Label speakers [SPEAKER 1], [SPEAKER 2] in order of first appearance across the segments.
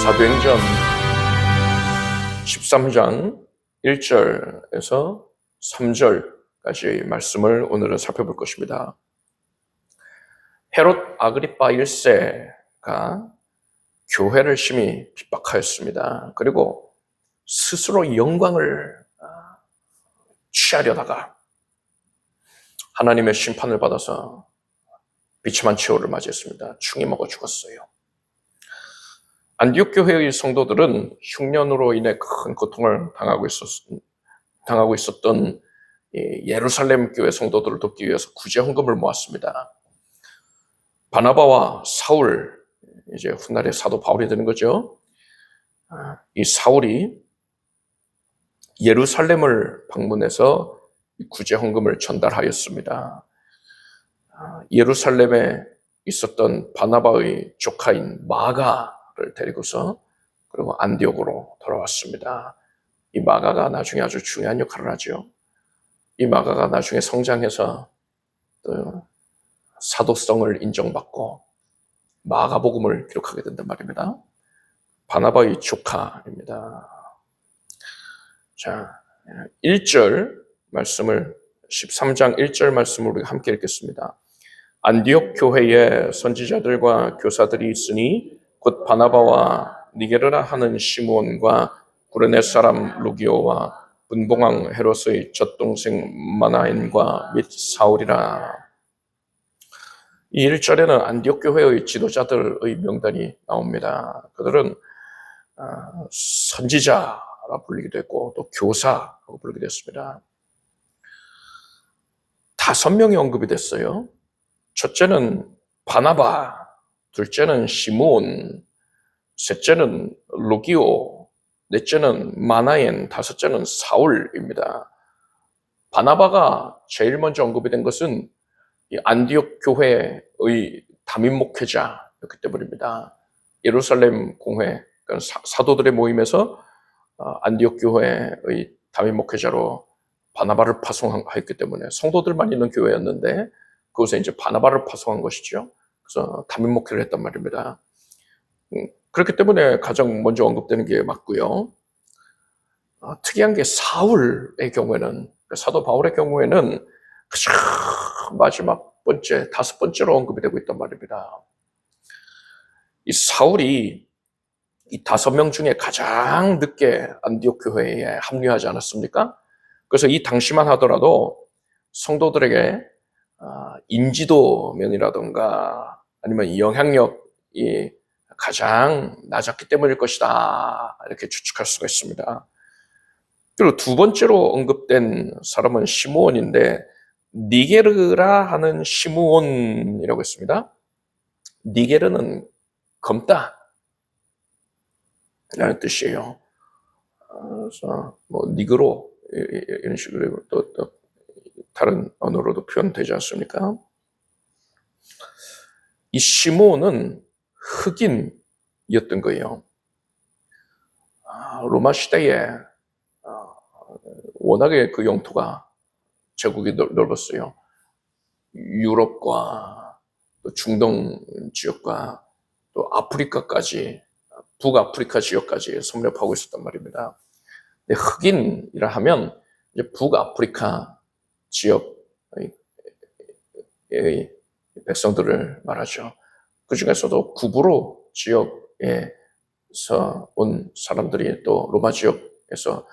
[SPEAKER 1] 사도행전 13장 1절에서 3절까지의 말씀을 오늘은 살펴볼 것입니다. 헤롯 아그리파 1세가 교회를 심히 핍박하였습니다. 그리고 스스로 영광을 취하려다가 하나님의 심판을 받아서 비참한 최후를 맞이했습니다. 충이 먹어 죽었어요. 안디옥 교회의 성도들은 흉년으로 인해 큰 고통을 당하고 있었던 예루살렘 교회 성도들을 돕기 위해서 구제 헌금을 모았습니다. 바나바와 사울, 이제 훗날에 사도 바울이 되는 거죠. 이 사울이 예루살렘을 방문해서 구제 헌금을 전달하였습니다. 예루살렘에 있었던 바나바의 조카인 마가를 데리고서 그리고 안디옥으로 돌아왔습니다. 이 마가가 나중에 아주 중요한 역할을 하죠. 이 마가가 나중에 성장해서 또 사도성을 인정받고 마가복음을 기록하게 된단 말입니다. 바나바의 조카입니다. 자, 1절 말씀을 13장 1절 말씀을 우리가 함께 읽겠습니다. 안디옥 교회에 선지자들과 교사들이 있으니 곧 바나바와 니게르라 하는 시므온과 구레네 사람 루기오와 분봉왕 헤롯의 젖동생 마나엔과 및 사울이라. 이 1절에는 안디옥 교회의 지도자들의 명단이 나옵니다. 그들은 선지자라 불리기도 했고 또 교사라고 불리기도 했습니다. 5명이 언급이 됐어요. 첫째는 바나바, 둘째는 시므온, 셋째는 루기오, 넷째는 마나엔, 다섯째는 사울입니다. 바나바가 제일 먼저 언급이 된 것은 이 안디옥 교회의 담임 목회자였기 때문입니다. 예루살렘 공회, 그러니까 사도들의 모임에서 안디옥 교회의 담임 목회자로 바나바를 파송하였기 때문에 성도들만 있는 교회였는데 그곳에 이제 바나바를 파송한 것이죠. 그래서 담임 목회를 했단 말입니다. 그렇기 때문에 가장 먼저 언급되는 게 맞고요. 특이한 게 사울의 경우에는, 사도 바울의 경우에는 마지막 번째, 5번째로 언급이 되고 있단 말입니다. 이 사울이 이 5명 중에 가장 늦게 안디옥 교회에 합류하지 않았습니까? 그래서 이 당시만 하더라도 성도들에게 인지도면이라든가 아니면 이 영향력이 가장 낮았기 때문일 것이다, 이렇게 추측할 수가 있습니다. 그리고 두 번째로 언급된 사람은 시므온인데 니게르라 하는 시므온이라고 했습니다. 니게르는 검다 라는 뜻이에요. 그래서 뭐 니그로 이런 식으로 또 다른 언어로도 표현되지 않습니까? 이 시므온은 흑인이었던 거예요. 로마 시대에 워낙에 그 영토가 제국이 넓었어요. 유럽과 또 중동 지역과 또 아프리카까지, 북아프리카 지역까지 섭렵하고 있었단 말입니다. 근데 흑인이라 하면 이제 북아프리카 지역의 백성들을 말하죠. 그 중에서도 구브로 지역에서 온 사람들이 또 로마 지역에서,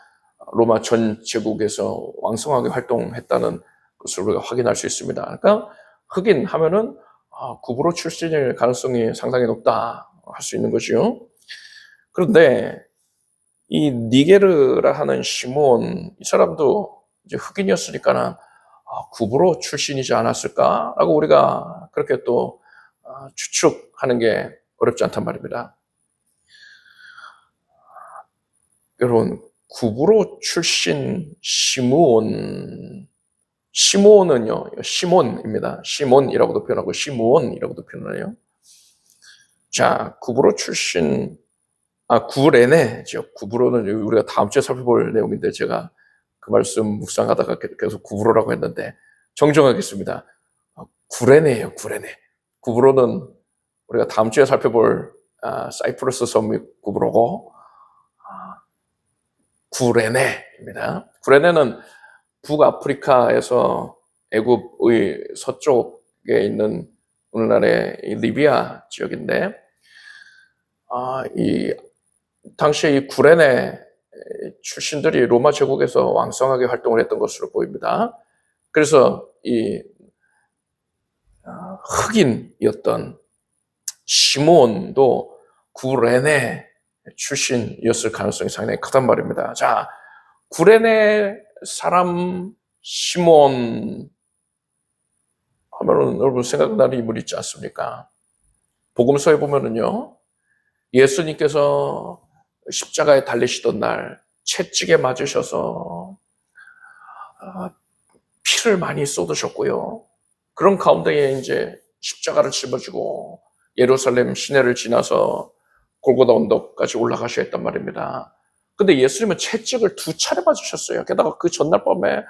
[SPEAKER 1] 로마 전 제국에서 왕성하게 활동했다는 것을 우리가 확인할 수 있습니다. 그러니까 흑인 하면은 구브로 출신일 가능성이 상당히 높다 할 수 있는 거죠. 그런데 이 니게르라 하는 시므온, 이 사람도 이제 흑인이었으니까는 구브로 출신이지 않았을까라고 우리가 그렇게 또 추측하는 게 어렵지 않단 말입니다. 여러분, 구브로 출신 시므온은요, 시몬입니다. 시몬이라고도 표현하고 시므온이라고도 표현해요. 자, 구브로 출신, 구레네 지역, 구브로는 우리가 다음 주에 살펴볼 내용인데 제가 그 말씀 묵상하다가 계속 구브로라고 했는데 정정하겠습니다. 구레네예요, 구레네. 구브로는 우리가 다음 주에 살펴볼 사이프러스 섬이 구브로고 구레네입니다. 구레네는 북아프리카에서 애굽의 서쪽에 있는 오늘날의 리비아 지역인데, 이 당시에 이 구레네 출신들이 로마 제국에서 왕성하게 활동을 했던 것으로 보입니다. 그래서 이 흑인이었던 시몬도 구레네 출신이었을 가능성이 상당히 크단 말입니다. 자, 구레네 사람 시몬 하면은 여러분 생각나는 인물 있지 않습니까? 복음서에 보면은요, 예수님께서 십자가에 달리시던 날 채찍에 맞으셔서 피를 많이 쏟으셨고요. 그런 가운데에 이제 십자가를 짊어지고 예루살렘 시내를 지나서 골고다 언덕까지 올라가셔야 했단 말입니다. 근데 예수님은 채찍을 2차례 맞으셨어요. 게다가 그 전날 밤에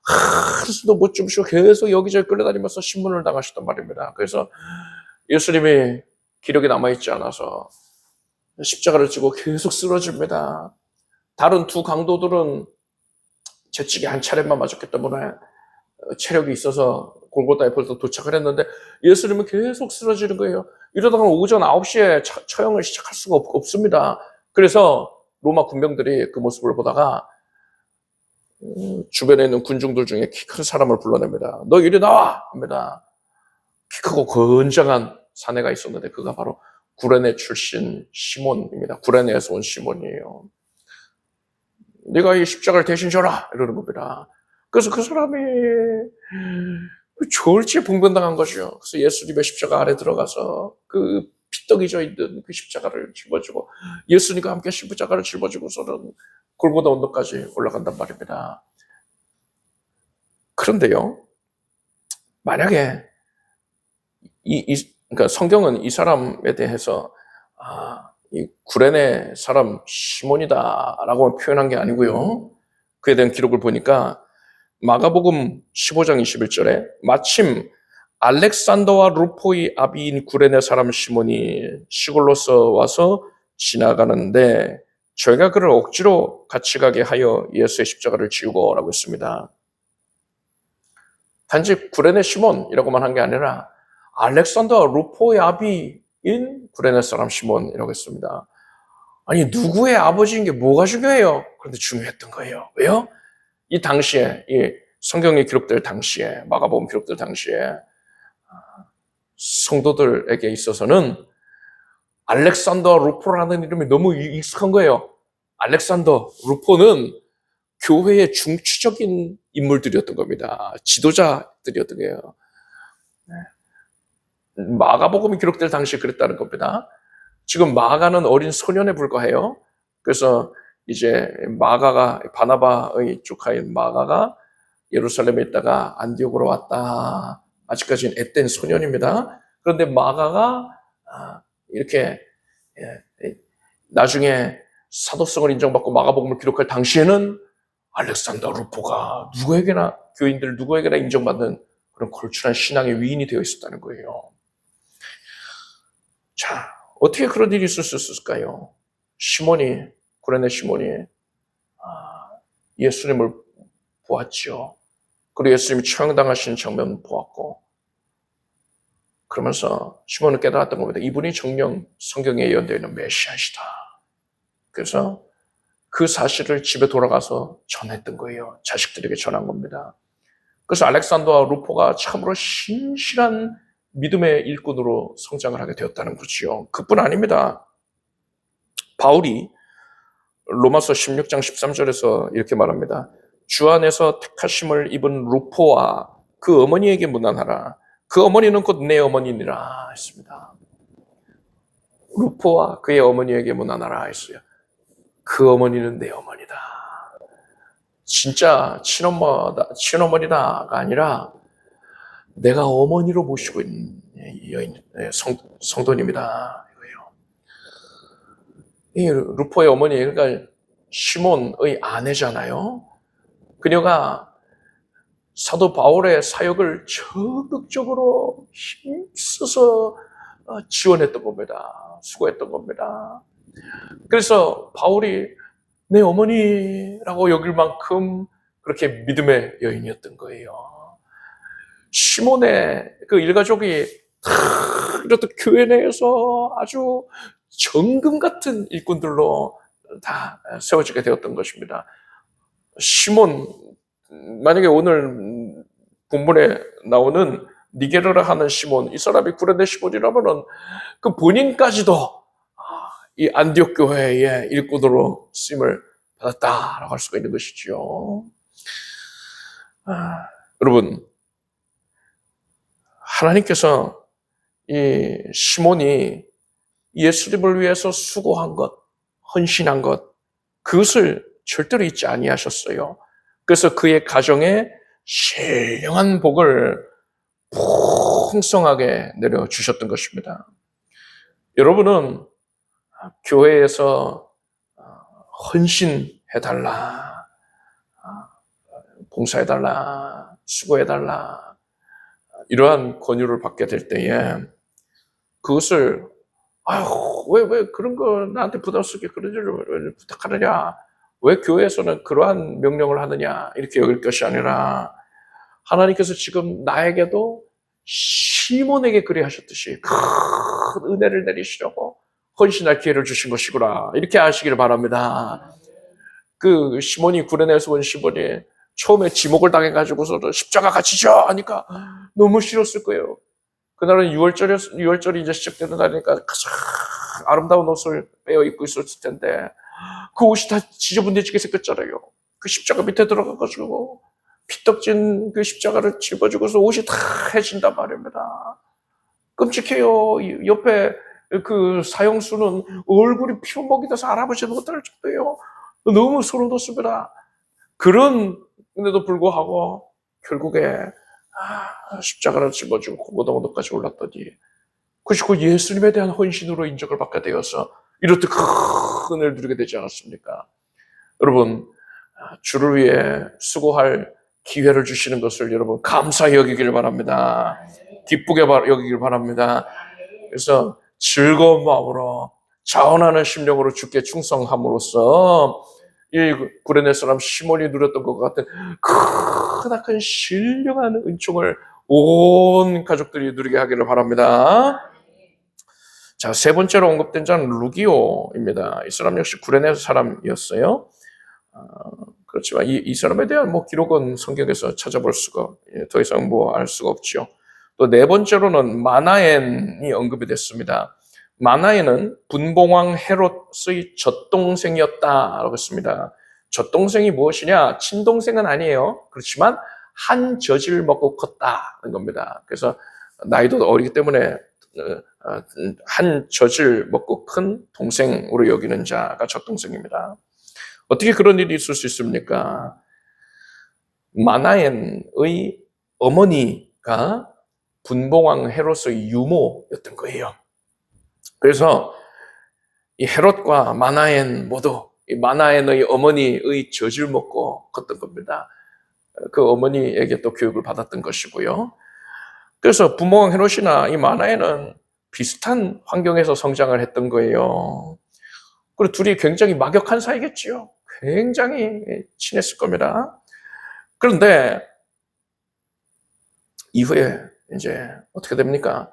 [SPEAKER 1] 한숨도 못 주무시고 계속 여기저기 끌려다니면서 신문을 당하셨단 말입니다. 그래서 예수님이 기력이 남아있지 않아서 십자가를 지고 계속 쓰러집니다. 다른 2 강도들은 채찍이 한 차례만 맞았기 때문에 체력이 있어서 골고다에 벌써 도착을 했는데 예수님은 계속 쓰러지는 거예요. 이러다가 오전 9시에 처형을 시작할 수가 없습니다. 그래서 로마 군병들이 그 모습을 보다가 주변에 있는 군중들 중에 키 큰 사람을 불러냅니다. 너 이리 나와! 합니다. 키 크고 건장한 사내가 있었는데 그가 바로 구레네 출신 시몬입니다. 구레네에서 온 시몬이에요. 네가 이 십자가를 대신 져라! 이러는 겁니다. 그래서 그 사람이 졸지에 봉변당한 것이요. 그래서 예수님의 십자가 아래 들어가서 그 피떡이 져 있는 그 십자가를 짊어지고 예수님과 함께 십자가를 짊어지고서는 골고다 언덕까지 올라간단 말입니다. 그런데요, 만약에 그러니까 성경은 이 사람에 대해서 이 구레네 사람 시몬이다라고 표현한 게 아니고요. 그에 대한 기록을 보니까 마가복음 15장 21절에 마침 알렉산더와 루포의 아비인 구레네 사람 시몬이 시골로서 와서 지나가는데 저희가 그를 억지로 같이 가게 하여 예수의 십자가를 지우고 라고 했습니다. 단지 구레네 시몬이라고만 한 게 아니라 알렉산더와 루포의 아비인 구레네 사람 시몬이라고 했습니다. 아니 누구의 아버지인 게 뭐가 중요해요? 그런데 중요했던 거예요. 왜요? 이 당시에, 이 성경이 기록될 당시에, 마가복음 기록될 당시에 성도들에게 있어서는 알렉산더 루포라는 이름이 너무 익숙한 거예요. 알렉산더 루포는 교회의 중추적인 인물들이었던 겁니다. 지도자들이었던 거예요. 마가복음이 기록될 당시에 그랬다는 겁니다. 지금 마가는 어린 소년에 불과해요. 그래서 이제 마가가 바나바의 조카인 마가가 예루살렘에 있다가 안디옥으로 왔다. 아직까지는 앳된 소년입니다. 그런데 마가가 이렇게 나중에 사도성을 인정받고 마가복음을 기록할 당시에는 알렉산더 루포가 누구에게나 교인들 누구에게나 인정받는 그런 걸출한 신앙의 위인이 되어 있었다는 거예요. 자, 어떻게 그런 일이 있을 수 있을까요? 시몬이, 구레네 시몬이 예수님을 보았죠. 그리고 예수님이 처형당하시는 장면 보았고, 그러면서 시몬은 깨달았던 겁니다. 이분이 정녕 성경에 예언되어 있는 메시아시다. 그래서 그 사실을 집에 돌아가서 전했던 거예요. 자식들에게 전한 겁니다. 그래서 알렉산더와 루포가 참으로 신실한 믿음의 일꾼으로 성장을 하게 되었다는 거지요. 그뿐 아닙니다. 바울이 로마서 16장 13절에서 이렇게 말합니다. 주 안에서 택하심을 입은 루포와 그 어머니에게 문안하라. 그 어머니는 곧 내 어머니니라 했습니다. 루포와 그의 어머니에게 문안하라 했어요. 그 어머니는 내 어머니다. 진짜 친어머니다가 아니라 내가 어머니로 모시고 있는 여인, 성도님이다. 이 루포의 어머니, 그러니까 시몬의 아내잖아요. 그녀가 사도 바울의 사역을 적극적으로 힘써서 지원했던 겁니다. 수고했던 겁니다. 그래서 바울이 내 어머니라고 여길 만큼 그렇게 믿음의 여인이었던 거예요. 시몬의 그 일가족이 다 이렇듯 교회 내에서 아주 정금 같은 일꾼들로 다 세워지게 되었던 것입니다. 시몬, 만약에 오늘 본문에 나오는 니게르라 하는 시몬, 이 사람이 구레네 시몬이라면은 그 본인까지도 이 안디옥 교회의 일꾼으로 쓰임을 받았다라고 할 수가 있는 것이죠. 여러분, 하나님께서 이 시몬이 예수님을 위해서 수고한 것, 헌신한 것, 그것을 절대로 잊지 아니하셨어요. 그래서 그의 가정에 신령한 복을 풍성하게 내려주셨던 것입니다. 여러분은 교회에서 헌신해달라, 봉사해달라, 수고해달라, 이러한 권유를 받게 될 때에 그것을 왜 그런 거 나한테 부담스럽게 그런 일을 부탁하느냐, 왜 교회에서는 그러한 명령을 하느냐 이렇게 여길 것이 아니라 하나님께서 지금 나에게도 시몬에게 그리 하셨듯이 큰 은혜를 내리시려고 헌신할 기회를 주신 것이구나 이렇게 아시기를 바랍니다. 그 시몬이 구레네에서 온 시몬이 처음에 지목을 당해가지고서 십자가 같이 져 하니까 너무 싫었을 거예요. 그날은 6월절이 이제 시작되는 날이니까 가장 아름다운 옷을 빼어 입고 있었을 텐데 그 옷이 다 지저분해지게 생겼잖아요. 그 십자가 밑에 들어가가지고 피떡진 그 십자가를 집어주고서 옷이 다 해진단 말입니다. 끔찍해요. 옆에 그 사형수는 얼굴이 피부먹이 돼서 알아보지도 못할 정도예요. 너무 소름 돋습니다. 그런데도 불구하고 결국에 십자가를 집어주고 고고동도까지 올랐더니 그리고 예수님에 대한 헌신으로 인정을 받게 되어서 이렇듯 큰 은혜를 누리게 되지 않았습니까? 여러분, 주를 위해 수고할 기회를 주시는 것을 여러분 감사히 여기기를 바랍니다. 기쁘게 여기기를 바랍니다. 그래서 즐거운 마음으로 자원하는 심령으로 주께 충성함으로써 이 구레네 사람 시몬이 누렸던 것 같은 크나큰 신령한 은총을 온 가족들이 누리게 하기를 바랍니다. 자, 세 번째로 언급된 자는 루기오입니다. 이 사람 역시 구레네 사람이었어요. 그렇지만 이 사람에 대한 기록은 성경에서 찾아볼 수가 더 이상 알 수가 없죠. 또 네 번째로는 마나엔이 언급이 됐습니다. 마나엔은 분봉왕 헤롯의 젖동생이었다라고 했습니다. 젖동생이 무엇이냐? 친동생은 아니에요. 그렇지만 한 젖을 먹고 컸다는 겁니다. 그래서 나이도 어리기 때문에 한 젖을 먹고 큰 동생으로 여기는 자가 젖동생입니다. 어떻게 그런 일이 있을 수 있습니까? 마나엔의 어머니가 분봉왕 헤롯의 유모였던 거예요. 그래서 이 헤롯과 마나엔 모두 이 마나엔의 어머니의 젖을 먹고 컸던 겁니다. 그 어머니에게 또 교육을 받았던 것이고요. 그래서 분봉왕 헤롯이나 이 마나엔은 비슷한 환경에서 성장을 했던 거예요. 그리고 둘이 굉장히 막역한 사이겠지요. 굉장히 친했을 겁니다. 그런데 이후에 이제 어떻게 됩니까?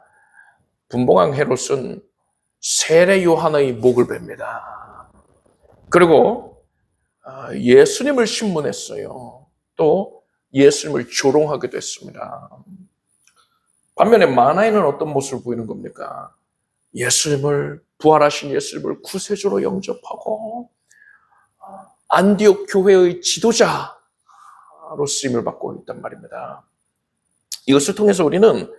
[SPEAKER 1] 분봉왕 헤롯은 세례 요한의 목을 뱁니다. 그리고 예수님을 신문했어요. 또 예수님을 조롱하기도 했습니다. 반면에 마나엔은 어떤 모습을 보이는 겁니까? 부활하신 예수님을 구세주로 영접하고 안디옥 교회의 지도자로 쓰임을 받고 있단 말입니다. 이것을 통해서 우리는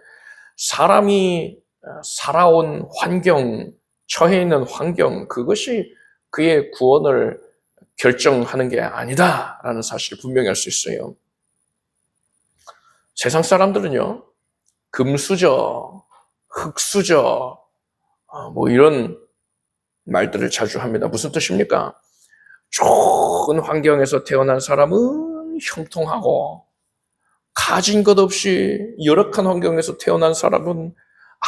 [SPEAKER 1] 사람이 살아온 환경, 처해 있는 환경, 그것이 그의 구원을 결정하는 게 아니다라는 사실을 분명히 알 수 있어요. 세상 사람들은요, 금수저, 흙수저, 이런 말들을 자주 합니다. 무슨 뜻입니까? 좋은 환경에서 태어난 사람은 형통하고 가진 것 없이 열악한 환경에서 태어난 사람은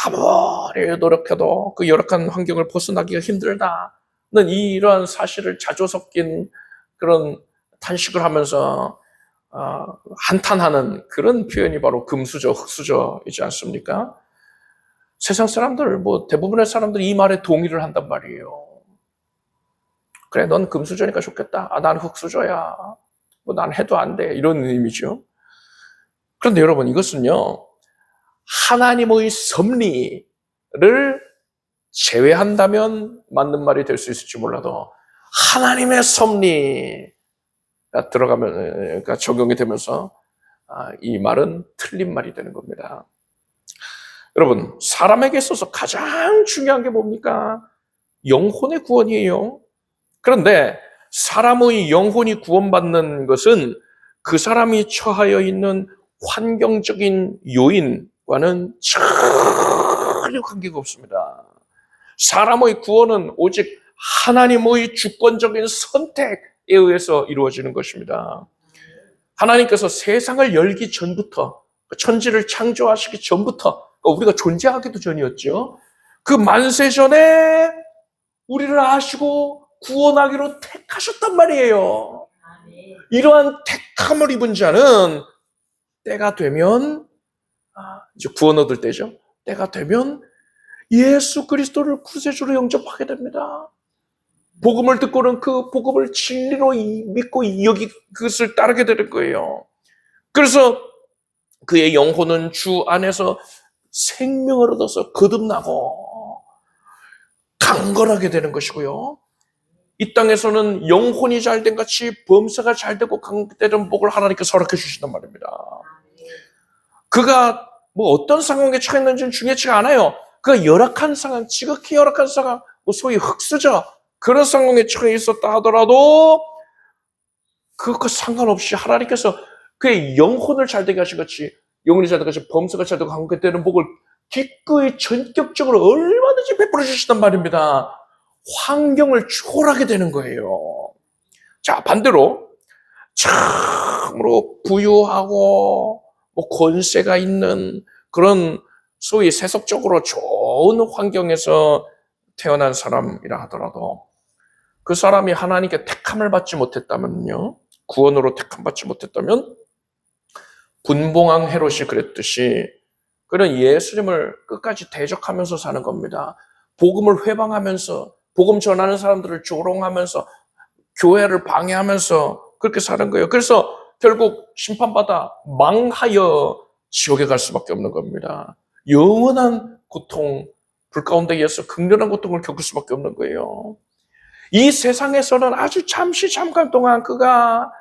[SPEAKER 1] 아무리 노력해도 그 열악한 환경을 벗어나기가 힘들다는 이러한 사실을 자주 섞인 그런 탄식을 하면서 한탄하는 그런 표현이 바로 금수저, 흙수저이지 않습니까? 세상 사람들, 대부분의 사람들이 이 말에 동의를 한단 말이에요. 그래, 넌 금수저니까 좋겠다. 난 흙수저야. 난 해도 안 돼. 이런 의미죠. 그런데 여러분, 이것은요, 하나님의 섭리를 제외한다면 맞는 말이 될 수 있을지 몰라도 하나님의 섭리가 그러니까 적용이 되면서 이 말은 틀린 말이 되는 겁니다. 여러분, 사람에게 있어서 가장 중요한 게 뭡니까? 영혼의 구원이에요. 그런데 사람의 영혼이 구원받는 것은 그 사람이 처하여 있는 환경적인 요인과는 전혀 관계가 없습니다. 사람의 구원은 오직 하나님의 주권적인 선택에 의해서 이루어지는 것입니다. 하나님께서 세상을 열기 전부터, 천지를 창조하시기 전부터, 우리가 존재하기도 전이었죠. 그 만세 전에 우리를 아시고 구원하기로 택하셨단 말이에요. 이러한 택함을 입은 자는 때가 되면, 이제 구원 얻을 때죠. 때가 되면 예수 그리스도를 구세주로 영접하게 됩니다. 복음을 듣고는 그 복음을 진리로 믿고 여기 그것을 따르게 되는 거예요. 그래서 그의 영혼은 주 안에서 생명을 얻어서 거듭나고 강건하게 되는 것이고요. 이 땅에서는 영혼이 잘된 같이 범사가 잘되고 강되는 복을 하나님께서 허락해 주신단 말입니다. 그가 어떤 상황에 처했는지는 중요치가 않아요. 그가 열악한 상황, 지극히 열악한 상황, 소위 흙수저 그런 상황에 처해 있었다 하더라도 그것과 상관없이 하나님께서 그의 영혼을 잘되게 하신 같이 영혼이 잘되게 하신 범사가 잘되고 강되는 복을 기꺼이 전격적으로 얼마든지 베풀어 주시단 말입니다. 환경을 초월하게 되는 거예요. 자, 반대로 참으로 부유하고 권세가 있는 그런 소위 세속적으로 좋은 환경에서 태어난 사람이라 하더라도 그 사람이 하나님께 택함을 받지 못했다면요, 구원으로 택함 받지 못했다면 분봉왕 헤롯이 그랬듯이 그는 예수님을 끝까지 대적하면서 사는 겁니다. 복음을 회방하면서 복음 전하는 사람들을 조롱하면서 교회를 방해하면서 그렇게 사는 거예요. 그래서 결국 심판받아 망하여 지옥에 갈 수밖에 없는 겁니다. 영원한 고통, 불 가운데 의해서 극렬한 고통을 겪을 수밖에 없는 거예요. 이 세상에서는 아주 잠깐 동안 그가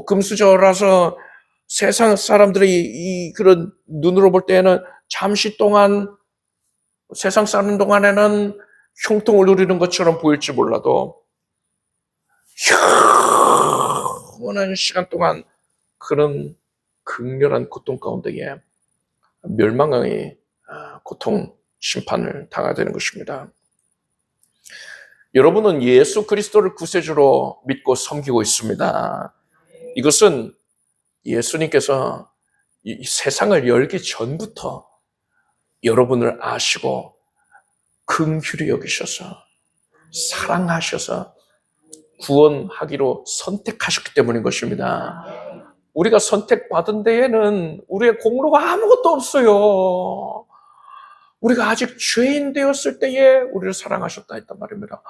[SPEAKER 1] 금수저라서 세상 사람들이 그런 눈으로 볼 때는 잠시 동안 세상 사는 동안에는 형통을 누리는 것처럼 보일지 몰라도 영원한 시간 동안 그런 극렬한 고통 가운데에 멸망의 고통, 심판을 당하게 되는 것입니다. 여러분은 예수 그리스도를 구세주로 믿고 섬기고 있습니다. 이것은 예수님께서 이 세상을 열기 전부터 여러분을 아시고 긍휼히 여기셔서 사랑하셔서 구원하기로 선택하셨기 때문인 것입니다. 우리가 선택받은 데에는 우리의 공로가 아무것도 없어요. 우리가 아직 죄인 되었을 때에 우리를 사랑하셨다 했단 말입니다.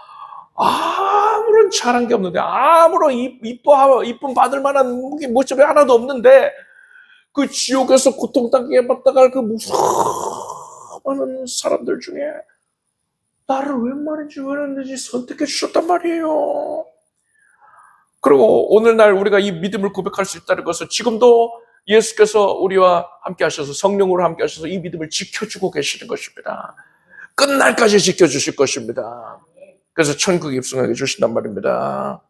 [SPEAKER 1] 아무런 잘한 게 없는데, 아무런 이쁨 받을 만한 모습이 하나도 없는데, 그 지옥에서 고통당하게 받다가 그 무서워하는 사람들 중에 나를 웬 말인지 왜 그랬는지 선택해 주셨단 말이에요. 그리고 오늘날 우리가 이 믿음을 고백할 수 있다는 것은 지금도 예수께서 우리와 함께 하셔서 성령으로 함께 하셔서 이 믿음을 지켜주고 계시는 것입니다. 끝날까지 지켜주실 것입니다. 그래서 천국에 입성하게 주신단 말입니다.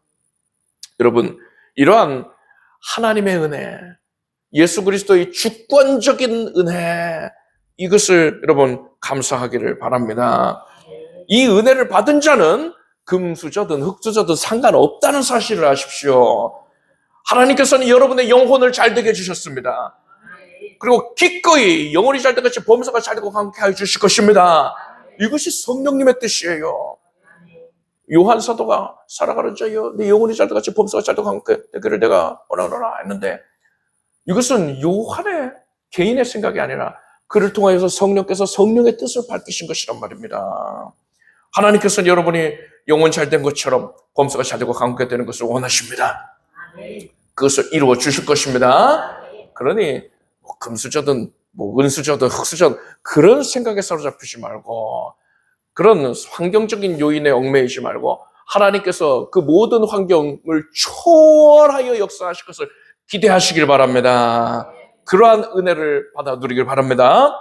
[SPEAKER 1] 여러분, 이러한 하나님의 은혜, 예수 그리스도의 주권적인 은혜, 이것을 여러분 감사하기를 바랍니다. 이 은혜를 받은 자는 금수저든 흙수저든 상관없다는 사실을 아십시오. 하나님께서는 여러분의 영혼을 잘되게 해주셨습니다. 그리고 기꺼이 영혼이 잘 되같이 범사가 잘 되고 함께 하여 주실 것입니다. 이것이 성령님의 뜻이에요. 요한 사도가 살아가는 자여 내 영혼이 잘 되같이 범사가 잘 되고 함께 되기를 내가 원하노라 했는데, 이것은 요한의 개인의 생각이 아니라 그를 통하여서 성령께서 성령의 뜻을 밝히신 것이란 말입니다. 하나님께서는 여러분이 영혼 잘 된 것처럼 범사가 잘 되고 함께 되는 것을 원하십니다. 그것을 이루어 주실 것입니다. 그러니 금수저든 은수저든 흙수저든 그런 생각에 사로잡히지 말고, 그런 환경적인 요인에 얽매이지 말고, 하나님께서 그 모든 환경을 초월하여 역사하실 것을 기대하시길 바랍니다. 그러한 은혜를 받아 누리길 바랍니다.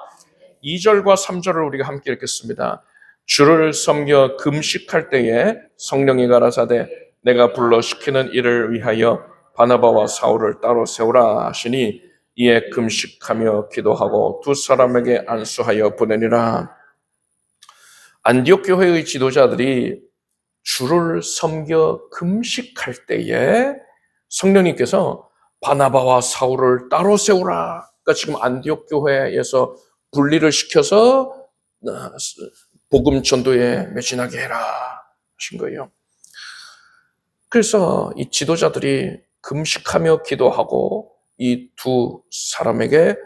[SPEAKER 1] 2절과 3절을 우리가 함께 읽겠습니다. 주를 섬겨 금식할 때에 성령이 가라사대 내가 불러 시키는 일을 위하여 바나바와 사울을 따로 세우라 하시니 이에 금식하며 기도하고 두 사람에게 안수하여 보내니라. 안디옥 교회의 지도자들이 주를 섬겨 금식할 때에 성령님께서 바나바와 사울을 따로 세우라. 그러니까 지금 안디옥 교회에서 분리를 시켜서 복음 전도에 매진하게 해라 하신 거예요. 그래서 이 지도자들이 금식하며 기도하고 이 두 사람에게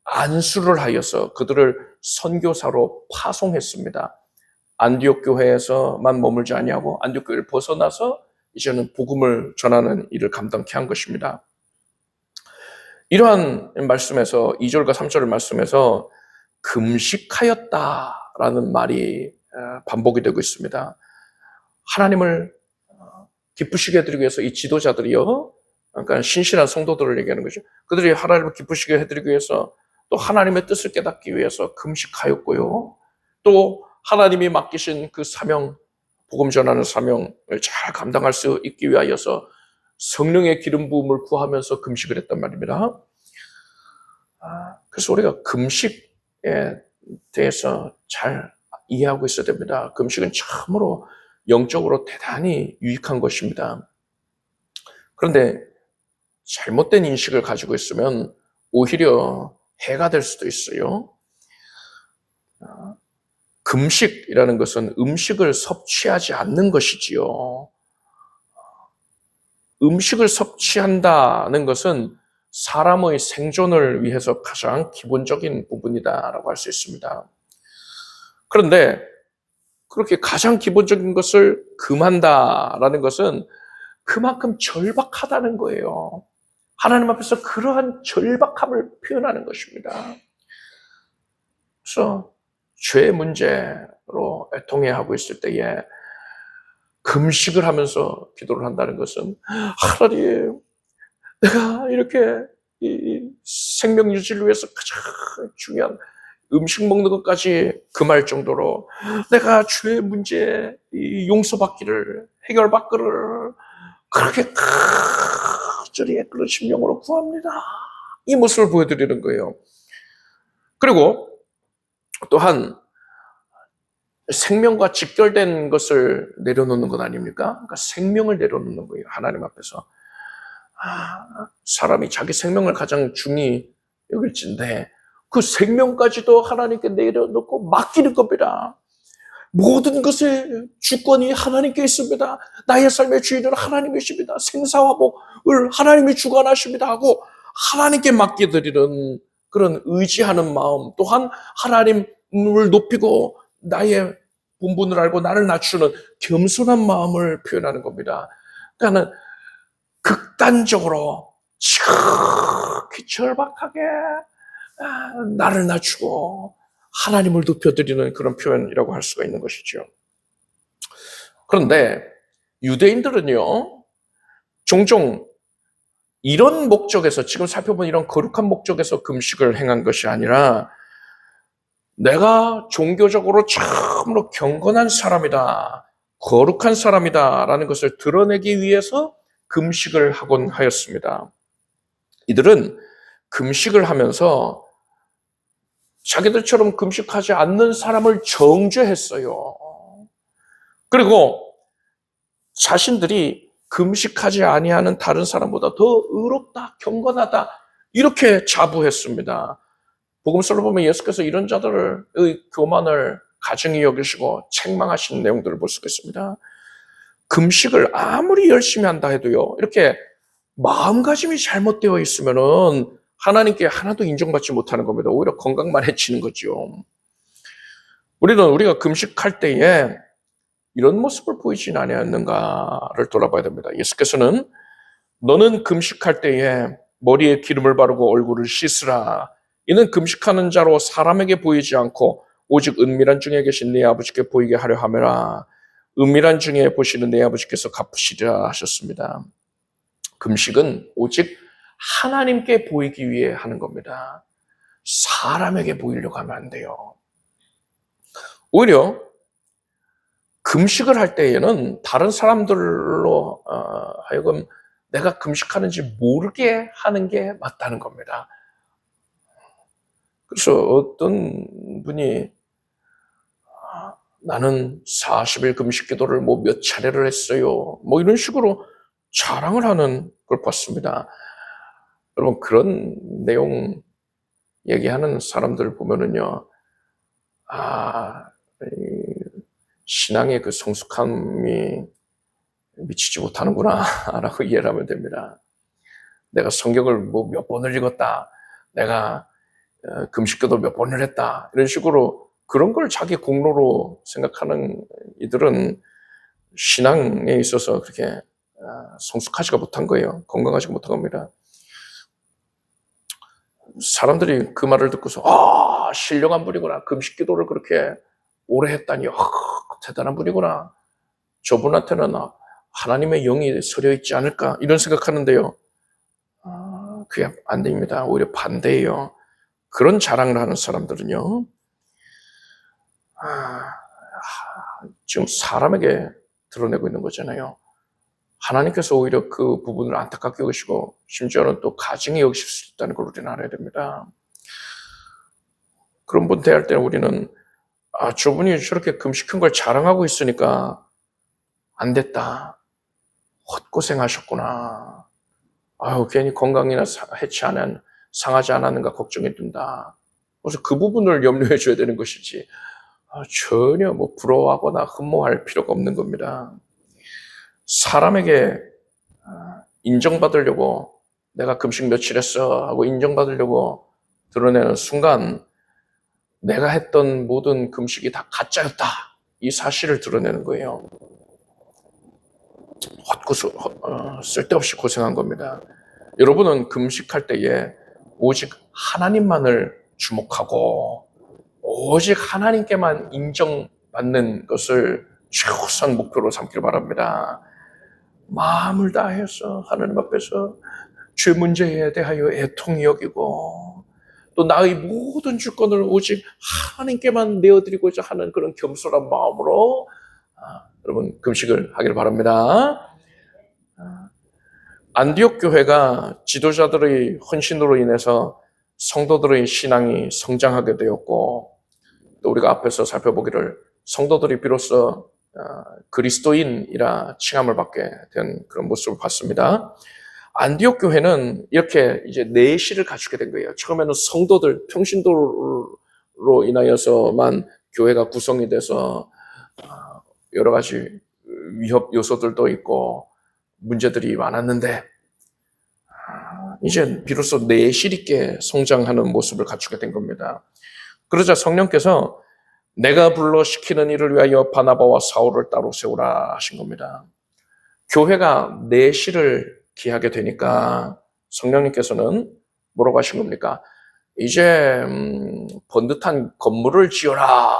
[SPEAKER 1] 안수를 하여서 그들을 선교사로 파송했습니다. 안디옥 교회에서만 머물지 아니하고 안디옥 교회를 벗어나서 이제는 복음을 전하는 일을 감당케 한 것입니다. 이러한 말씀에서 2절과 3절의 말씀에서 금식하였다라는 말이 반복이 되고 있습니다. 하나님을 기쁘시게 해드리기 위해서 이 지도자들이요, 그러니까 신실한 성도들을 얘기하는 거죠. 그들이 하나님을 기쁘시게 해드리기 위해서 또 하나님의 뜻을 깨닫기 위해서 금식하였고요. 또 하나님이 맡기신 그 사명, 복음 전하는 사명을 잘 감당할 수 있기 위하여서 성령의 기름 부음을 구하면서 금식을 했단 말입니다. 그래서 우리가 금식에 대해서 잘 이해하고 있어야 됩니다. 금식은 참으로 영적으로 대단히 유익한 것입니다. 그런데 잘못된 인식을 가지고 있으면 오히려 해가 될 수도 있어요. 금식이라는 것은 음식을 섭취하지 않는 것이지요. 음식을 섭취한다는 것은 사람의 생존을 위해서 가장 기본적인 부분이다라고 할 수 있습니다. 그런데 그렇게 가장 기본적인 것을 금한다라는 것은 그만큼 절박하다는 거예요. 하나님 앞에서 그러한 절박함을 표현하는 것입니다. 그래서 죄의 문제로 애통해하고 있을 때에 금식을 하면서 기도를 한다는 것은, 하나님, 내가 이렇게 이 생명 유지를 위해서 가장 중요한 음식 먹는 것까지 금할 정도로 내가 죄의 문제에 용서받기를, 해결받기를 그렇게 간절히 그런 심령으로 구합니다. 이 모습을 보여드리는 거예요. 그리고 또한 생명과 직결된 것을 내려놓는 것 아닙니까? 그러니까 생명을 내려놓는 거예요. 하나님 앞에서. 사람이 자기 생명을 가장 중히 여길진데 그 생명까지도 하나님께 내려놓고 맡기는 겁니다. 모든 것의 주권이 하나님께 있습니다. 나의 삶의 주인은 하나님이십니다. 생사화복을 하나님이 주관하십니다 하고 하나님께 맡겨드리는 그런 의지하는 마음, 또한 하나님을 높이고 나의 본분을 알고 나를 낮추는 겸손한 마음을 표현하는 겁니다. 그러니까 극단적으로 지극히 절박하게 나를 낮추고 하나님을 높여드리는 그런 표현이라고 할 수가 있는 것이죠. 그런데 유대인들은요, 종종 이런 목적에서, 지금 살펴본 이런 거룩한 목적에서 금식을 행한 것이 아니라 내가 종교적으로 참으로 경건한 사람이다, 거룩한 사람이다 라는 것을 드러내기 위해서 금식을 하곤 하였습니다. 이들은 금식을 하면서 자기들처럼 금식하지 않는 사람을 정죄했어요. 그리고 자신들이 금식하지 아니하는 다른 사람보다 더 의롭다, 경건하다 이렇게 자부했습니다. 복음서를 보면 예수께서 이런 자들의 교만을 가증히 여기시고 책망하시는 내용들을 볼 수가 있습니다. 금식을 아무리 열심히 한다 해도요, 이렇게 마음가짐이 잘못되어 있으면은 하나님께 하나도 인정받지 못하는 겁니다. 오히려 건강만 해치는 거죠. 우리가 금식할 때에 이런 모습을 보이진 아니었는가를 돌아봐야 됩니다. 예수께서는 너는 금식할 때에 머리에 기름을 바르고 얼굴을 씻으라. 이는 금식하는 자로 사람에게 보이지 않고 오직 은밀한 중에 계신 네 아버지께 보이게 하려 함이라. 은밀한 중에 보시는 내 아버지께서 갚으시리라 하셨습니다. 금식은 오직 하나님께 보이기 위해 하는 겁니다. 사람에게 보이려고 하면 안 돼요. 오히려 금식을 할 때에는 다른 사람들로 하여금 내가 금식하는지 모르게 하는 게 맞다는 겁니다. 그래서 어떤 분이 나는 40일 금식 기도를 몇 차례를 했어요. 이런 식으로 자랑을 하는 걸 봤습니다. 여러분, 그런 내용 얘기하는 사람들 보면은요, 신앙의 그 성숙함이 미치지 못하는구나, 라고 이해를 하면 됩니다. 내가 성경을 몇 번을 읽었다, 내가 금식기도 몇 번을 했다, 이런 식으로 그런 걸 자기 공로로 생각하는 이들은 신앙에 있어서 그렇게 성숙하지가 못한 거예요. 건강하지가 못한 겁니다. 사람들이 그 말을 듣고서 신령한 분이구나, 금식기도를 그렇게 오래 했다니, 대단한 분이구나, 저분한테는 하나님의 영이 서려 있지 않을까, 이런 생각하는데요. 그게 안 됩니다. 오히려 반대예요. 그런 자랑을 하는 사람들은요, 지금 사람에게 드러내고 있는 거잖아요. 하나님께서 오히려 그 부분을 안타깝게 여기시고 심지어는 또 가증히 여기실 수 있다는 걸 우리는 알아야 됩니다. 그런 분 대할 때는 우리는 저분이 저렇게 금식한 걸 자랑하고 있으니까 안 됐다, 헛고생하셨구나, 괜히 건강이나 상하지 않았는가 걱정이 든다. 그래서 그 부분을 염려해 줘야 되는 것이지, 전혀 부러워하거나 흠모할 필요가 없는 겁니다. 사람에게 인정받으려고 내가 금식 며칠 했어 하고 인정받으려고 드러내는 순간 내가 했던 모든 금식이 다 가짜였다, 이 사실을 드러내는 거예요. 쓸데없이 고생한 겁니다. 여러분은 금식할 때에 오직 하나님만을 주목하고 오직 하나님께만 인정받는 것을 최우선 목표로 삼기를 바랍니다. 마음을 다해서 하나님 앞에서 죄 문제에 대하여 애통히 여기고 또 나의 모든 주권을 오직 하나님께만 내어드리고자 하는 그런 겸손한 마음으로 여러분 금식을 하기를 바랍니다. 안디옥 교회가 지도자들의 헌신으로 인해서 성도들의 신앙이 성장하게 되었고, 또 우리가 앞에서 살펴보기를 성도들이 비로소 그리스도인이라 칭함을 받게 된 그런 모습을 봤습니다. 안디옥 교회는 이렇게 이제 내실을 갖추게 된 거예요. 처음에는 성도들, 평신도로 인하여서만 교회가 구성이 돼서 여러 가지 위협 요소들도 있고 문제들이 많았는데 이제 비로소 내실 있게 성장하는 모습을 갖추게 된 겁니다. 그러자 성령께서 내가 불러 시키는 일을 위하여 바나바와 사울을 따로 세우라 하신 겁니다. 교회가 내실을 기하게 되니까 성령님께서는 뭐라고 하신 겁니까? 이제 번듯한 건물을 지어라,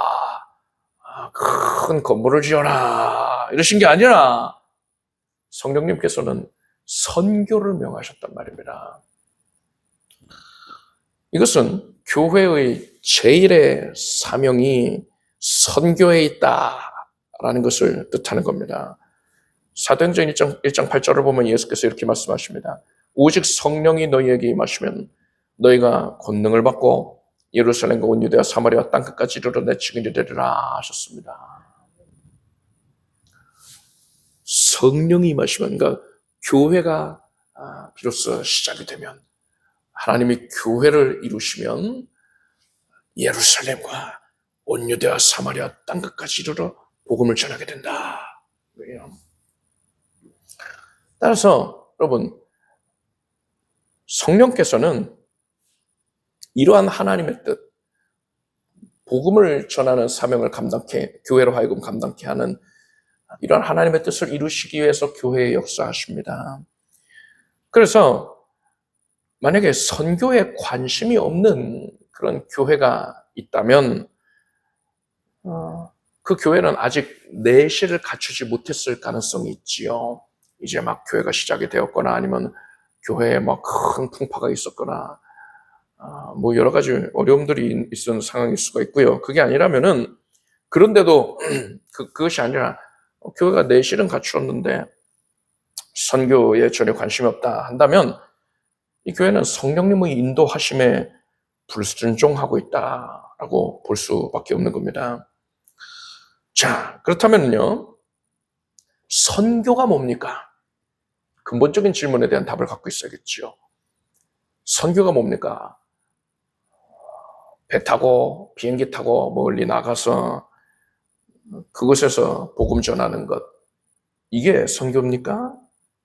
[SPEAKER 1] 큰 건물을 지어라, 이러신 게 아니라 성령님께서는 선교를 명하셨단 말입니다. 이것은 교회의 제일의 사명이 선교에 있다라는 것을 뜻하는 겁니다. 사도행전 1장 8절을 보면 예수께서 이렇게 말씀하십니다. 오직 성령이 너희에게 임하시면 너희가 권능을 받고 예루살렘과 온 유대와 사마리아 땅끝까지 이르러 내 증인이 되리라 하셨습니다. 성령이 임하시면, 그러니까 교회가 비로소 시작이 되면, 하나님이 교회를 이루시면 예루살렘과 온 유대와 사마리아 땅끝까지 이르러 복음을 전하게 된다. 왜요? 따라서 여러분, 성령께서는 이러한 하나님의 뜻, 복음을 전하는 사명을 감당케, 교회로 하여금 감당케 하는 이러한 하나님의 뜻을 이루시기 위해서 교회에 역사하십니다. 그래서 만약에 선교에 관심이 없는 그런 교회가 있다면 그 교회는 아직 내실을 갖추지 못했을 가능성이 있지요. 이제 막 교회가 시작이 되었거나 아니면 교회에 막 큰 풍파가 있었거나 뭐 여러 가지 어려움들이 있는 상황일 수가 있고요. 그게 아니라면은 그런데도 그것이 아니라 교회가 내실은 갖추었는데 선교에 전혀 관심이 없다 한다면 이 교회는 성령님의 인도하심에 불순종하고 있다라고 볼 수밖에 없는 겁니다. 자, 그렇다면요, 선교가 뭡니까? 근본적인 질문에 대한 답을 갖고 있어야겠지요. 선교가 뭡니까? 배 타고 비행기 타고 멀리 나가서 그곳에서 복음 전하는 것, 이게 선교입니까?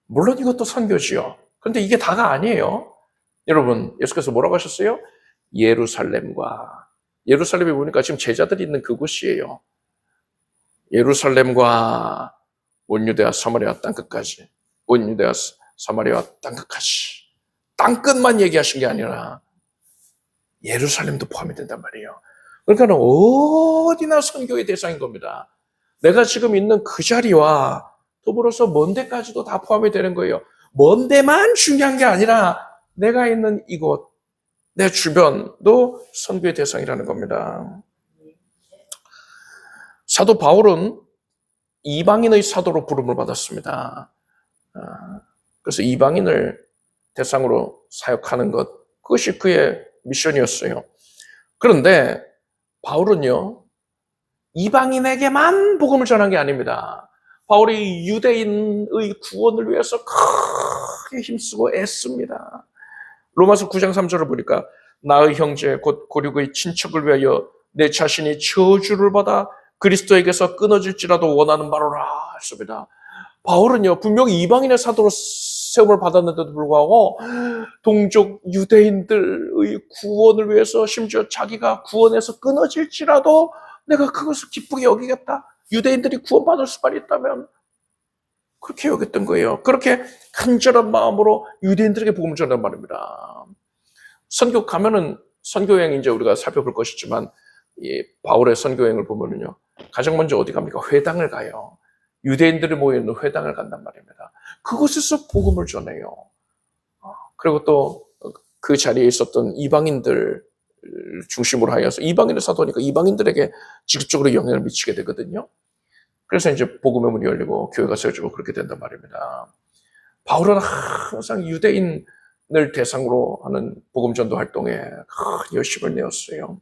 [SPEAKER 1] 물론 이것도 선교지요. 그런데 이게 다가 아니에요. 여러분, 예수께서 뭐라고 하셨어요? 예루살렘이 보니까 지금 제자들이 있는 그곳이에요. 예루살렘과 온 유대와 사마리아 땅끝까지, 온 유대와 사마리아 땅끝까지, 땅끝만 얘기하신 게 아니라 예루살렘도 포함이 된단 말이에요. 그러니까 어디나 선교의 대상인 겁니다. 내가 지금 있는 그 자리와 더불어서 먼 데까지도 다 포함이 되는 거예요. 먼 데만 중요한 게 아니라 내가 있는 이곳, 내 주변도 선교의 대상이라는 겁니다. 사도 바울은 이방인의 사도로 부름을 받았습니다. 그래서 이방인을 대상으로 사역하는 것, 그것이 그의 미션이었어요. 그런데 바울은요, 이방인에게만 복음을 전한 게 아닙니다. 바울이 유대인의 구원을 위해서 크게 힘쓰고 애씁니다. 로마서 9장 3절을 보니까 나의 형제 곧 고륙의 친척을 위하여 내 자신이 저주를 받아 그리스도에게서 끊어질지라도 원하는 바로라 했습니다. 바울은요, 분명히 이방인의 사도로 세움을 받았는데도 불구하고 동족 유대인들의 구원을 위해서 심지어 자기가 구원에서 끊어질지라도 내가 그것을 기쁘게 여기겠다. 유대인들이 구원받을 수만 있다면 그렇게 여겼던 거예요. 그렇게 간절한 마음으로 유대인들에게 복음을 전한 말입니다. 선교 가면은 선교여행 이제 우리가 살펴볼 것이지만 이 바울의 선교여행을 보면은요, 가장 먼저 어디 갑니까? 회당을 가요. 유대인들이 모여있는 회당을 간단 말입니다. 그곳에서 복음을 전해요. 그리고 또 그 자리에 있었던 이방인들 중심으로 하여서 이방인의 사도니까 이방인들에게 직접적으로 영향을 미치게 되거든요. 그래서 이제 복음의 문이 열리고 교회가 세워지고 그렇게 된단 말입니다. 바울은 항상 유대인을 대상으로 하는 복음 전도 활동에 큰 열심을 내었어요.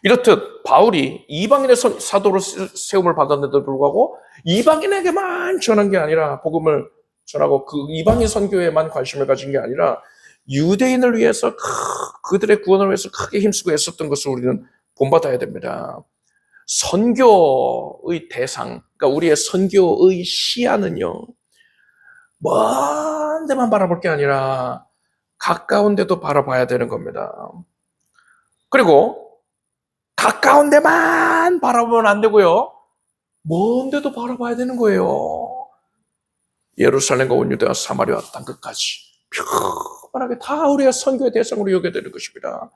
[SPEAKER 1] 이렇듯 바울이 이방인의 사도로 세움을 받았는데도 불구하고 이방인에게만 전한 게 아니라 복음을 전하고 그 이방인 선교에만 관심을 가진 게 아니라 유대인을 위해서 그들의 구원을 위해서 크게 힘쓰고 애썼던 것을 우리는 본받아야 됩니다. 선교의 대상, 그러니까 우리의 선교의 시야는요, 먼 데만 바라볼 게 아니라 가까운 데도 바라봐야 되는 겁니다. 그리고 가까운 데만 바라보면 안 되고요, 먼 데도 바라봐야 되는 거예요. 예루살렘과 온 유대와 사마리아 땅끝까지 평안하게 다 우리가 선교의 대상으로 여겨야 되는 것입니다.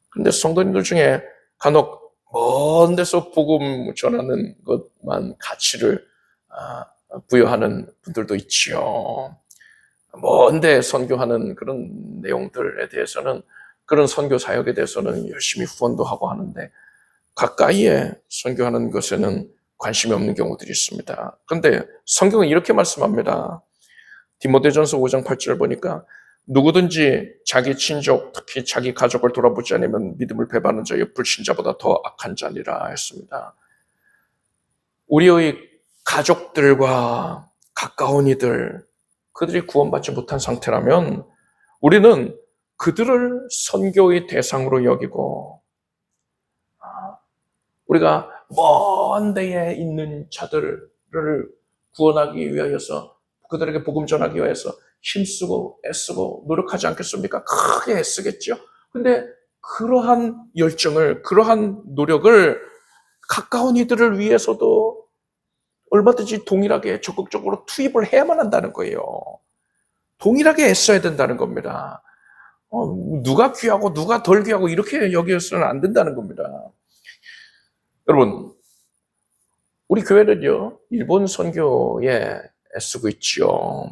[SPEAKER 1] 그런데 성도님들 중에 간혹 먼 데서 복음 전하는 것만 가치를 부여하는 분들도 있지요. 먼데 선교하는 그런 내용들에 대해서는, 그런 선교 사역에 대해서는 열심히 후원도 하고 하는데 가까이에 선교하는 것에는 관심이 없는 경우들이 있습니다. 그런데 성경은 이렇게 말씀합니다. 디모데전서 5장 8절 보니까 누구든지 자기 친족, 특히 자기 가족을 돌아보지 않으면 믿음을 배반하는 자여 불신자보다 더 악한 자니라 했습니다. 우리의 가족들과 가까운 이들, 그들이 구원받지 못한 상태라면 우리는 그들을 선교의 대상으로 여기고, 우리가 먼 데에 있는 자들을 구원하기 위하여서, 그들에게 복음 전하기 위해서 힘쓰고 애쓰고 노력하지 않겠습니까? 크게 애쓰겠죠. 근데 그러한 열정을, 그러한 노력을 가까운 이들을 위해서도 얼마든지 동일하게 적극적으로 투입을 해야만 한다는 거예요. 동일하게 애써야 된다는 겁니다. 누가 귀하고 누가 덜 귀하고 이렇게 여겨서는 안 된다는 겁니다. 여러분, 우리 교회는요, 일본 선교에 애쓰고 있죠.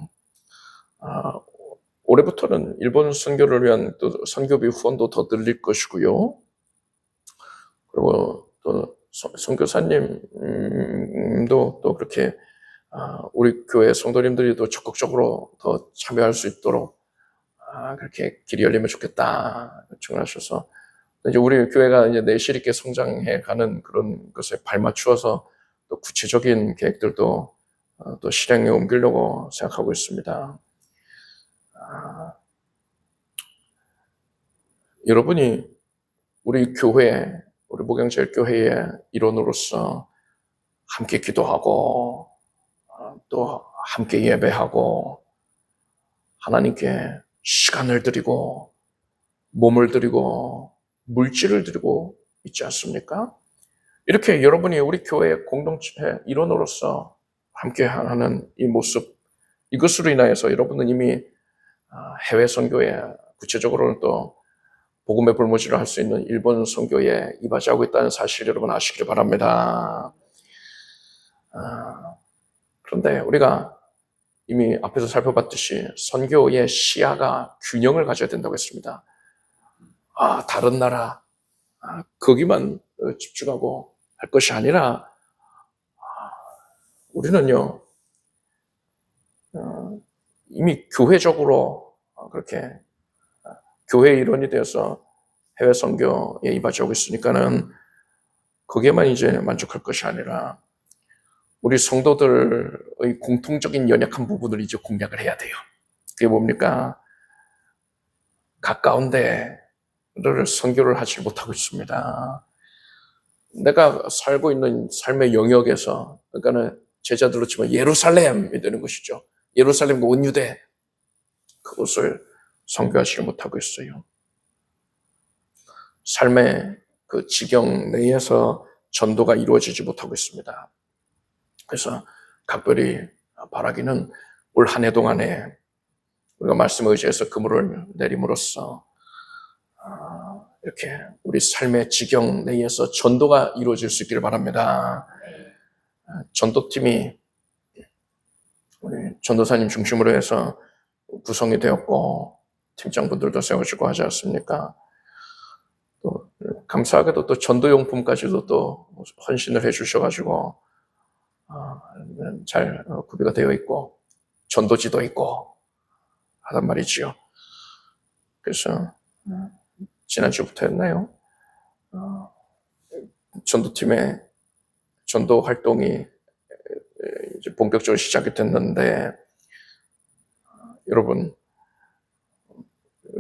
[SPEAKER 1] 올해부터는 일본 선교를 위한 또 선교비 후원도 더 늘릴 것이고요. 그리고 또 선교사님도 또 그렇게 우리 교회 성도님들이 또 적극적으로 더 참여할 수 있도록 그렇게 길이 열리면 좋겠다 청하셔서 이제 우리 교회가 이제 내실 있게 성장해 가는 그런 것에 발맞추어서 또 구체적인 계획들도 또 실행에 옮기려고 생각하고 있습니다. 여러분이 우리 교회, 우리 목양제일교회의 일원으로서 함께 기도하고 또 함께 예배하고 하나님께 시간을 드리고 몸을 드리고 물질을 드리고 있지 않습니까? 이렇게 여러분이 우리 교회 공동체 일원으로서 함께 하는 이 모습, 이것으로 인하여서 여러분은 이미 해외 선교에 구체적으로는 또 복음의 불모지를 할 수 있는 일본 선교에 이바지하고 있다는 사실 여러분 아시길 바랍니다. 그런데 우리가 이미 앞에서 살펴봤듯이 선교의 시야가 균형을 가져야 된다고 했습니다. 다른 나라 거기만 집중하고 할 것이 아니라 우리는요 이미 교회적으로 그렇게 교회 일원이 되어서 해외 선교에 이바지하고 있으니까는 거기에만 이제 만족할 것이 아니라 우리 성도들의 공통적인 연약한 부분을 이제 공략을 해야 돼요. 그게 뭡니까? 가까운 데를 선교를 하지 못하고 있습니다. 내가 살고 있는 삶의 영역에서, 그러니까는 제자들로 치면 예루살렘이 되는 것이죠. 예루살렘과 온유대, 그것을 선교하지 못하고 있어요. 삶의 그 지경 내에서 전도가 이루어지지 못하고 있습니다. 그래서 각별히 바라기는 올 한 해 동안에 우리가 말씀에 의지해서 그물을 내림으로써 이렇게 우리 삶의 지경 내에서 전도가 이루어질 수 있기를 바랍니다. 전도팀이 우리 전도사님 중심으로 해서 구성이 되었고 팀장분들도 세워지고 하지 않습니까? 또 감사하게도 또 전도용품까지도 또 헌신을 해주셔가지고 잘 구비가 되어 있고 전도지도 있고 하단 말이지요. 그래서 지난주부터였나요? 전도팀의 전도 활동이 이제 본격적으로 시작이 됐는데 여러분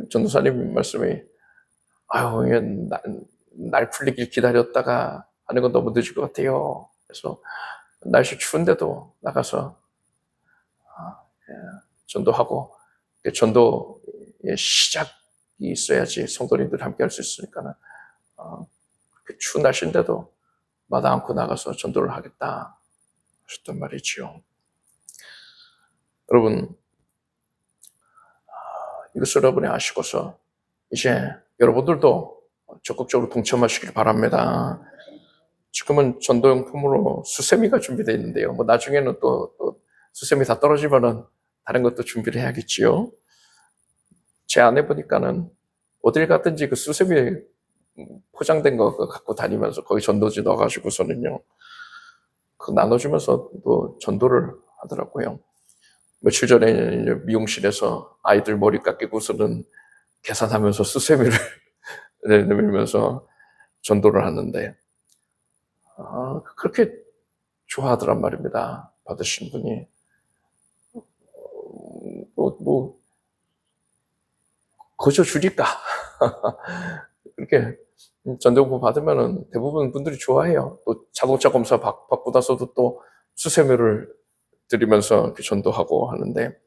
[SPEAKER 1] 전도사님 말씀이 날 풀리길 기다렸다가 하는 건 너무 늦을 것 같아요. 그래서 날씨 추운데도 나가서 전도하고 전도의 시작이 있어야지 성도님들 함께 할 수 있으니까는 추운 날씨인데도 마다 않고 나가서 전도를 하겠다 하셨단 말이지요. 여러분 이것을 여러분이 아시고서 이제 여러분들도 적극적으로 동참하시길 바랍니다. 지금은 전도용품으로 수세미가 준비되어 있는데요. 뭐 나중에는 또 수세미 다 떨어지면은 다른 것도 준비를 해야겠지요. 제 아내 보니까는 어딜 갔든지 그 수세미 포장된 거 갖고 다니면서 거기 전도지 넣어가지고서는요. 그 나눠주면서 또 전도를 하더라고요. 며칠 전에 이제 미용실에서 아이들 머리 깎이고서는 계산하면서 수세미를 내밀면서 전도를 하는데 그렇게 좋아하더란 말입니다. 받으신 분이. 거저 주니까. 이렇게 전대공포 받으면은 대부분 분들이 좋아해요. 또 자동차 검사 받고 나서도 또 수세미를 드리면서 이렇게 전도하고 하는데,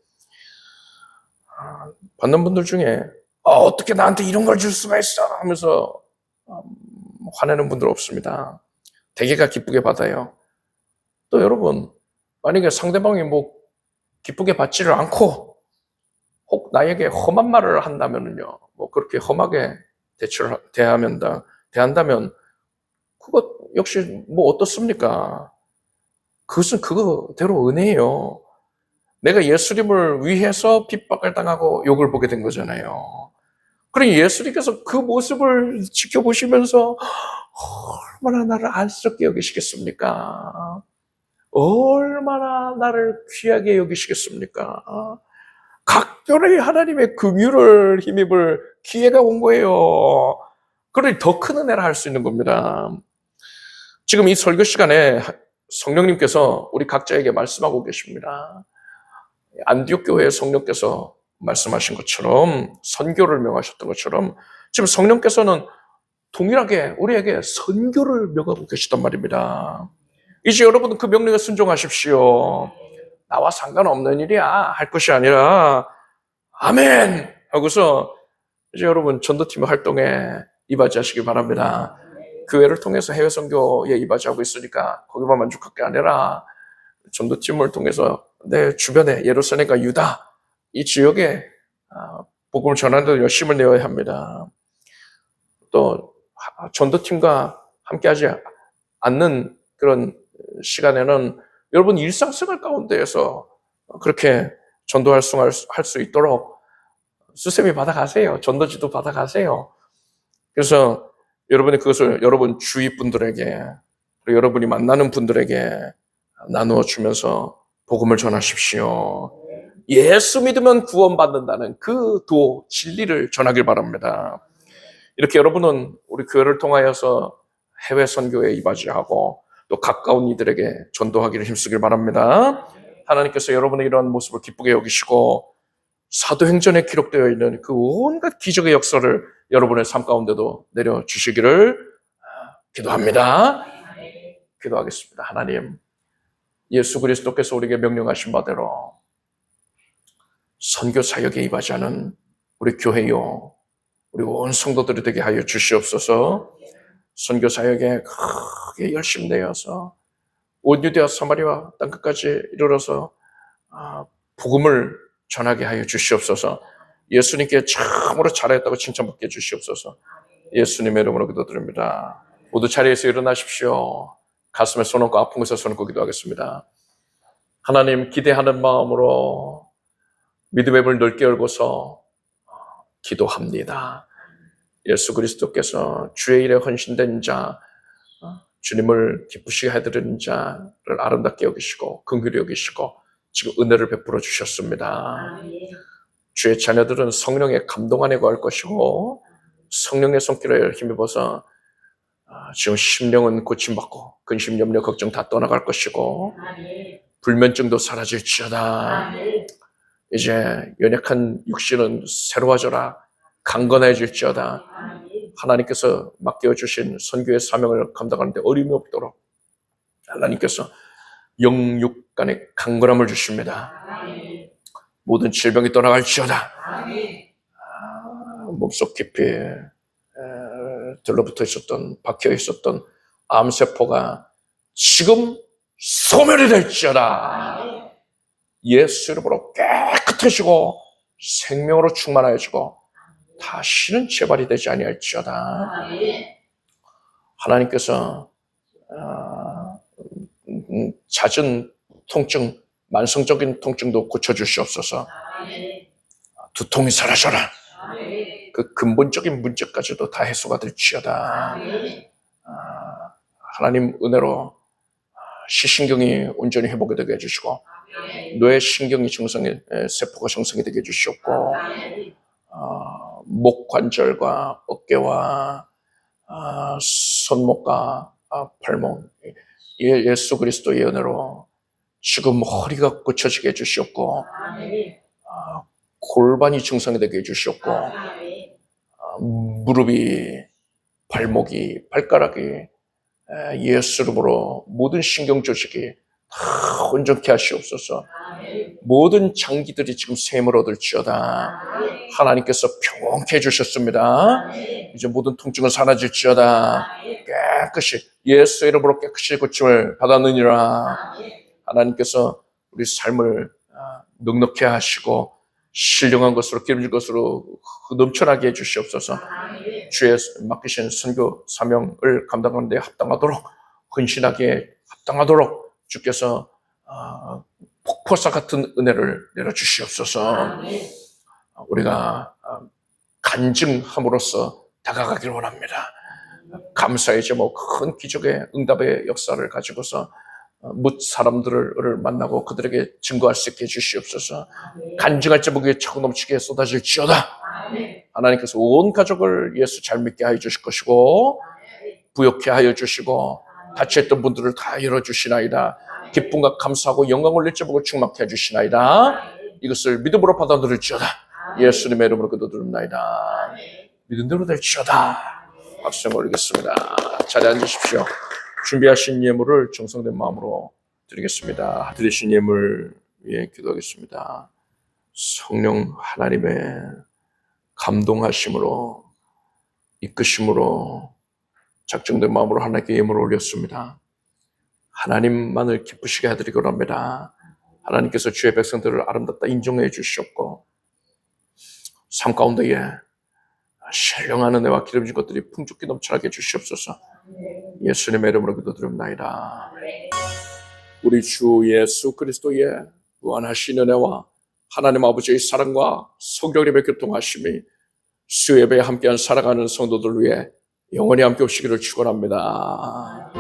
[SPEAKER 1] 받는 분들 중에 어떻게 나한테 이런 걸 줄 수가 있어 하면서 화내는 분들 없습니다. 대개가 기쁘게 받아요. 또 여러분, 만약에 상대방이 뭐 기쁘게 받지를 않고 혹 나에게 험한 말을 한다면요, 뭐 그렇게 험하게 대한다면 그것 역시 뭐 어떻습니까? 그것은 그거대로 은혜예요. 내가 예수님을 위해서 핍박을 당하고 욕을 보게 된 거잖아요. 그러니 예수님께서 그 모습을 지켜보시면서 얼마나 나를 안쓰럽게 여기시겠습니까? 얼마나 나를 귀하게 여기시겠습니까? 각별히 하나님의 긍휼을 힘입을 기회가 온 거예요. 그러니 더 큰 은혜를 할 수 있는 겁니다. 지금 이 설교 시간에 성령님께서 우리 각자에게 말씀하고 계십니다. 안디옥 교회의 성령께서 말씀하신 것처럼, 선교를 명하셨던 것처럼 지금 성령께서는 동일하게 우리에게 선교를 명하고 계시단 말입니다. 이제 여러분은 그 명령에 순종하십시오. 나와 상관없는 일이야 할 것이 아니라 아멘 하고서 이제 여러분 전도팀 활동에 임하시길 바랍니다. 교회를 통해서 해외 선교에 임하고 있으니까 거기만 만족할 게 아니라 전도팀을 통해서 내 주변에 예루살렘과 유다 이 지역에 복음을 전하는 데 열심을 내어야 합니다. 또 전도팀과 함께하지 않는 그런 시간에는 여러분 일상생활 가운데에서 그렇게 전도할 수 있도록 수세미 받아가세요. 전도지도 받아가세요. 그래서 여러분이 그것을 여러분 주위 분들에게, 그리고 여러분이 만나는 분들에게 나누어 주면서 복음을 전하십시오. 예수 믿으면 구원받는다는 그 도 진리를 전하길 바랍니다. 이렇게 여러분은 우리 교회를 통하여서 해외 선교에 이바지하고 또 가까운 이들에게 전도하기를 힘쓰길 바랍니다. 하나님께서 여러분의 이러한 모습을 기쁘게 여기시고 사도행전에 기록되어 있는 그 온갖 기적의 역사를 여러분의 삶 가운데도 내려주시기를 기도합니다. 기도하겠습니다. 하나님, 예수 그리스도께서 우리에게 명령하신 바대로 선교 사역에 임하자는 우리 교회요, 우리 온 성도들이 되게 하여 주시옵소서. 선교 사역에 크게 열심 내어서 온 유대와 사마리아 땅끝까지 이르러서 복음을 전하게 하여 주시옵소서. 예수님께 참으로 잘했다고 칭찬받게 해주시옵소서. 예수님의 이름으로 기도드립니다. 모두 자리에서 일어나십시오. 가슴에 손 얹고 아픈 곳에 손 얹고 기도하겠습니다. 하나님, 기대하는 마음으로 믿음의 문을 넓게 열고서 기도합니다. 예수 그리스도께서 주의 일에 헌신된 자, 주님을 기쁘시게 해드리는 자를 아름답게 여기시고 긍휼히 여기시고 지금 은혜를 베풀어 주셨습니다. 주의 자녀들은 성령의 감동 안에 거할 것이고 성령의 손길에 힘입어서 지금 심령은 고침받고 근심, 염려, 걱정 다 떠나갈 것이고 불면증도 사라질지어다. 이제 연약한 육신은 새로워져라. 강건해질지어다. 하나님께서 맡겨주신 선교의 사명을 감당하는데 어림이 없도록 하나님께서 영육 간의 강건함을 주십니다. 모든 질병이 떠나갈지어다. 몸속 깊이 들러붙어 있었던, 박혀 있었던 암세포가 지금 소멸이 될지어다. 예수 이름으로 깨끗해지고 생명으로 충만해지고 다시는 재발이 되지 아니할지어다. 하나님께서 잦은 통증, 만성적인 통증도 고쳐주시옵소서. 두통이 사라져라. 그 근본적인 문제까지도 다 해소가 될지어다. 하나님 은혜로 시신경이 온전히 회복이 되게 해주시고 뇌 신경이 세포가 정상이 되게 해주시옵고 목 관절과 어깨와 손목과 발목 예수 그리스도의 은혜로 지금 허리가 고쳐지게 해주시옵고 골반이 정상이 되게 해주시옵고 무릎이, 발목이, 발가락이 예수 이름으로 모든 신경 조직이 다 온전케 하시옵소서. 모든 장기들이 지금 샘을 얻을지어다. 하나님께서 평온케 해주셨습니다. 이제 모든 통증은 사라질지어다. 깨끗이 예수 이름으로 깨끗이 고침을 받았느니라. 하나님께서 우리 삶을 넉넉케 하시고 신령한 것으로 기름진 것으로 넘쳐나게 해주시옵소서. 주의 맡기신 선교 사명을 감당하는 데 합당하도록, 헌신하게 합당하도록 주께서 폭포사 같은 은혜를 내려주시옵소서. 우리가 간증함으로써 다가가길 원합니다. 감사의 제목, 큰 기적의 응답의 역사를 가지고서 뭇 사람들을 만나고 그들에게 증거할 수 있게 해주시옵소서. 간증할 제목에 차고 넘치게 쏟아질지어다. 하나님께서 온 가족을 예수 잘 믿게 하여 주실 것이고 부욕케 하여 주시고 닫혀있던 분들을 다 열어주시나이다. 기쁨과 감사하고 영광 올릴 제목을 충만케 해주시나이다. 이것을 믿음으로 받아들일지어다. 예수님의 이름으로 기도드립나이다. 믿음대로 될지어다. 박수 한번 올리겠습니다. 자리에 앉으십시오. 준비하신 예물을 정성된 마음으로 드리겠습니다. 드리신 예물 위해 기도하겠습니다. 성령 하나님의 감동하심으로, 이끄심으로 작정된 마음으로 하나님께 예물을 올렸습니다. 하나님만을 기쁘시게 해드리기 원합니다. 하나님께서 주의 백성들을 아름답다 인정해 주셨고 삶 가운데에 신령한 은혜와 기름진 것들이 풍족히 넘쳐나게 해주시옵소서. 예수님의 이름으로 기도드립나이다. 우리 주 예수 그리스도의 무한하신 은혜와 하나님 아버지의 사랑과 성령님의 교통하심이 수예배에 함께한 살아가는 성도들 위해 영원히 함께 오시기를 축원합니다.